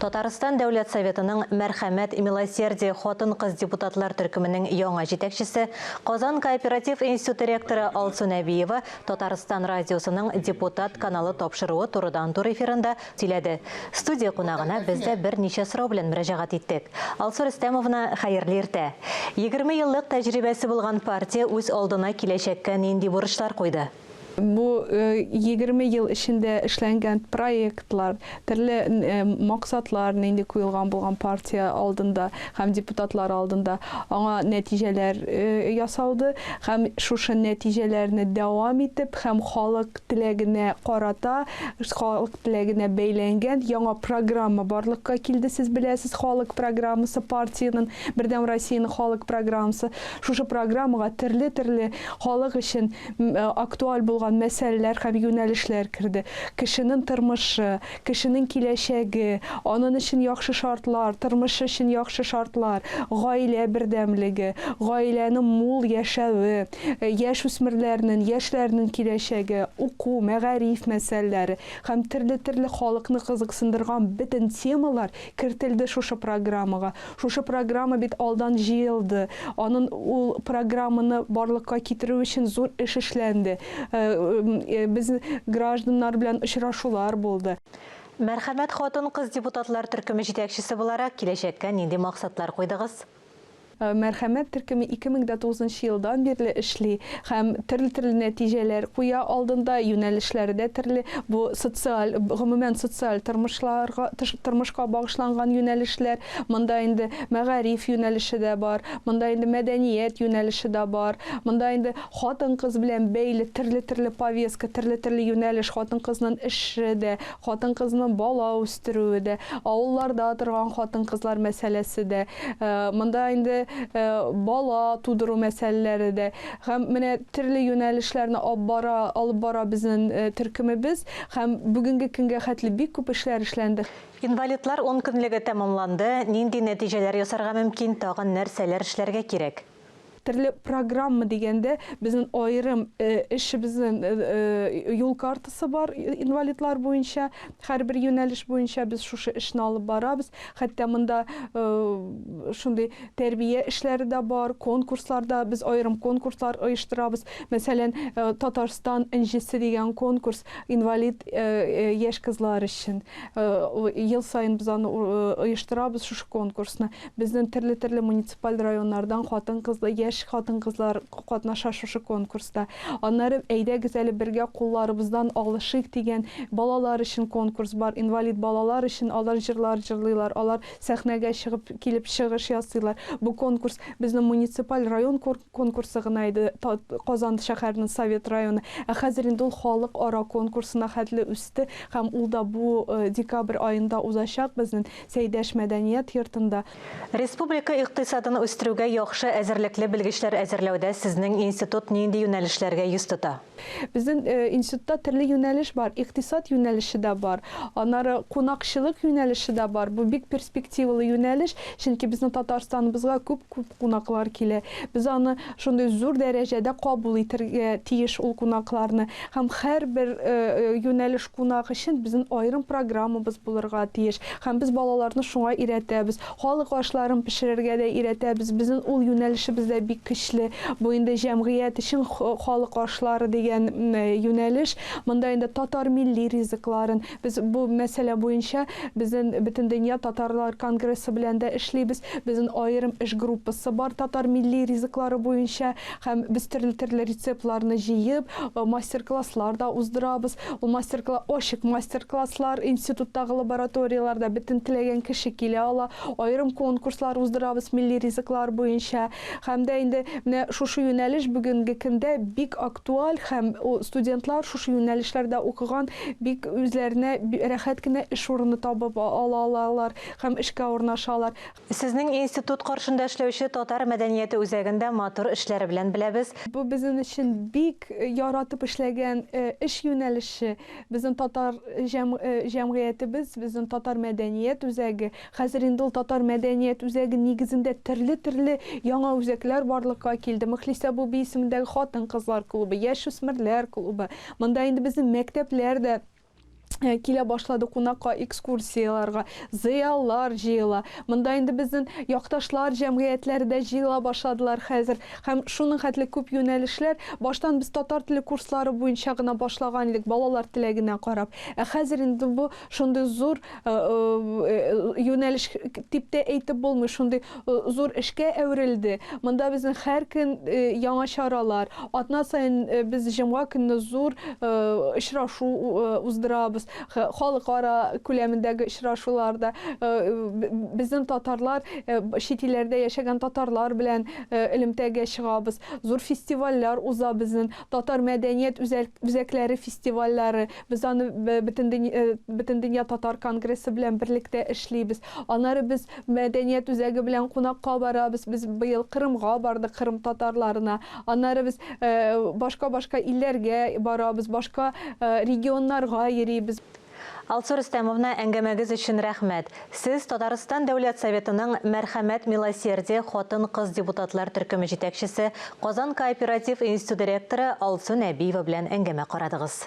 Татарстан Дәүләт Советының Мәрхәмәт Милосердие хатын-кыз депутатлар төркеменең яңа җитәкчесе, Казан кооператив институты ректоры Алсу Нәбиева Татарстан радиосының депутат каналы тапшыруы турыдан-тур эфирында сөйләде. Студия кунагына бездә берничә сорау белән мөрәҗәгать иттек. Алсу Рөстәмовна хәерле иртә. 20 еллык тәҗрибәсе булган партия үз алдына киләчәккә нинди бурычлар куйды? Bu 20 yıl içinde işlənən proyektlar, türlü məqsədlər indi qoyulğan bolğan partiya aldında, həm deputatlar aldında ona nəticələr yasaldı, həm şuşa nəticələrini davam edib, həm xalq diləginə qarata, xalq diləginə beylənən яңа proqramı barlıqqa kildi. Siz biləsiz, xalq proqramısı partiyanın, Birdən Rusiyanın xalq proqramısı, şuşa proqramıga türlü xalq üçün aktual bolğan məsələlər, həm yönəlişlər kirdi. Kişinin tırmışı, kişinin kiləşəgi, onun üçün yaxşı şartlar, tırmışı üçün yaxşı şartlar, ailə birdəmligi, ailənin mul yaşağı, yaş üsmürlərinin, yaşlarının kiləşəgi, oku, məğarif məsələləri, həm türlü xalqını qızıqsındırğan bütün temalar kirtildi şuşa proqramıga. Şuşa proqramı bit aldan jiyildi. Onun o proqramını barlıqqa kitirүү üçün zor iş işləndi. Biz гражданнар белән очрашулар булды. Мәрхәмәт хатын-кыз депутатлар төркеме җитәкчесе буларак киләчәккә нинди максатлар куйдыгыз? Mərhəmət türkümü 2009 yıldan beri işli, həm türlü nəticələr qoya aldında, yönəlişlərdə türlü bu sosial, ümumən sosial tırmışqa bağışlanğan yönəlişlər, mında indi məğarif yönəlişi də var, mında indi mədəniyyət yönəlişi də var, mında indi xатын-qız bilən beyli türlü повестка, türlü yönəliş, xатын-qızın işi də, xатын-qızın bala üstürüyü də, avullarda durğan xатын-qızlar məsələsi də, mında indi bala tuduru məsələləri də, həm mənə türlü yönəlişlərini alıb bara bizim türkümübüz, həm bugünkü güngə xətli bir küp işlər işləndi. Invalidlar 10 günlüğü tamamlandı. Nindi nəticələr ясарга mümkün, tağın нәрсәләр эшләргә кирәк? Türlü proqramı deyəndə bizim ayrım işimizin yol kartısı var invalidlar boyunca, hər bir yönəliş boyunca biz şu işini alıb barabız. Hətta bunda şunday tərbiyə işləri də var, konkurslarda biz ayrım konkurslar uyuşturabız. Məsələn, Tatarstan incisi deyən konkurs invalid yaş qızlar üçün. Yıl sayın biz onu uyuşturabız şu konkursunu. Bizden türlü munisipal rayonlardan xатын-qızlar, yaş xатын-qızlar qatnaşa şu konkursda. Onları eydə güzəli birgə qollarımızdan alışıq deyən balalar üçün konkurs var. İnvalid balalar üçün onlar jırlayırlar, onlar səhnəyə çıxıb kilib çıxış yazırlar. Bu konkurs bizim munisipal rayon konkursuna idi. Qazan şəhərinin Sovet rayonu. Hazır indi xalq ara konkursuna xətli üstü. Həm ul da bu dekabr ayında uzlaşaq bizim Seydaş Mədəniyyət yurtunda. Respublika iqtisadını üstürügə yaxşı əzirlikli bilgiçlər əzirləudə sizin institut nindi yönəlişlərə yüz tuta? Bizim institutda türlü yönəliş var. İqtisad yönəlişi də var. Onlara qonaqçılıq yönəlişi də var. Bu big perspektivli yönəliş. Çünki bizim Tatarstanımızga küp qonaqlar kilə. Biz onu şunday zor dərəcədə qəbul etirgə tiyiş ol qonaqlarını. Həm hər bir yönəliş qonağı üçün bizim ayrım proqramımız bulurğa tiyiş. Həm biz balalarını şuna irətəbiz. Xalq aşlarını pişirirgə də irətəbiz. Bizim ol yönəlişi bizdə bir kişli. Bu indi cəmiyyət üçün xalq aşları deyən yönəliş. Bunda indi Tatar milli rizikların. Biz bu məsələ boyunca bizim bütün dünya Tatarlar kongresi bilən də işləyibіз. Bizim ayrım iş qrupası var Tatar milli rizikları boyunca. Həm biz türlü reseptlarını jiyib, master-klasslar da uzdurabız. O aşıq master-klasslar institutdagi laboratoriyalarda bütün tiləyən kişi kilə ala. Ayrım konkurslar uzdurabız milli riziklar boyunca. Həm də indi şu yönəliş bugünkü gündə big aktual, həm o studentlar şu yönəlişlərdə oxuğan big üzlərinə rəxət kinə iş orunu tapıb alalar, həm işə ornaşalar. Sizin institut qarşında işləvişi Tatar mədəniyyəti üzərində matur işləri bilən biləbiz. Bu bizim üçün big yaratıb işləyən iş yönəlişi. Bizim Tatar cəmiyyətimiz, bizim Tatar mədəniyyət üzəgi, hazır indi Tatar mədəniyyət üzəgi negizində türlü яңа үзәкләр барлыкка килде. Мөхлисә бу исемендәге хатын-кызлар клубы, яшь үсмерләр клубы. Монда инде безнең мәктәпләр дә килә башлады кунакка экскурсияларга, зыяллар җыела. Монда инде безнең якташлар җәмгыятьләре дә җыела башладылар хәзер. Һәм шуның хәтле күп юнәлешләр баштан без татар теле курслары буенча гына башлаган идек, балалар теләгенә карап. Хәзер инде бу шундый зур юнәлеш типтә әйтеп булмый, шундый зур эшкә әверелде. Монда безнең һәр көн яңа чаралар, атна саен без җомга көнне зур очрашу уздырабыз. Халыкара күләмендәге очрашуларда безнең татарлар, чит илләрдә яшәгән татарлар белән элемтәгә чыгабыз. Зур фестивальләр уза безнең татар мәдәният үзәкләре фестивальләре. Без аны Бөтендөнья татар конгрессы белән берлектә эшлибез. Аннары без мәдәният үзәге белән кунакка барабыз. Без быел Кырымга бардык, Кырым татарларына. Аннары без башка илләргә барабыз, башка регионнарга йөрибез. Алсу Рөстәмовна, әңгәмәгез өчен рәхмәт. Сез Татарстан Дәүләт Советының Мәрхәмәт Милосердие хатын-кыз депутатлар төркеме җитәкчесе, Казан кооператив институт директоры Алсу Нәбиева белән әңгәмә карадыгыз.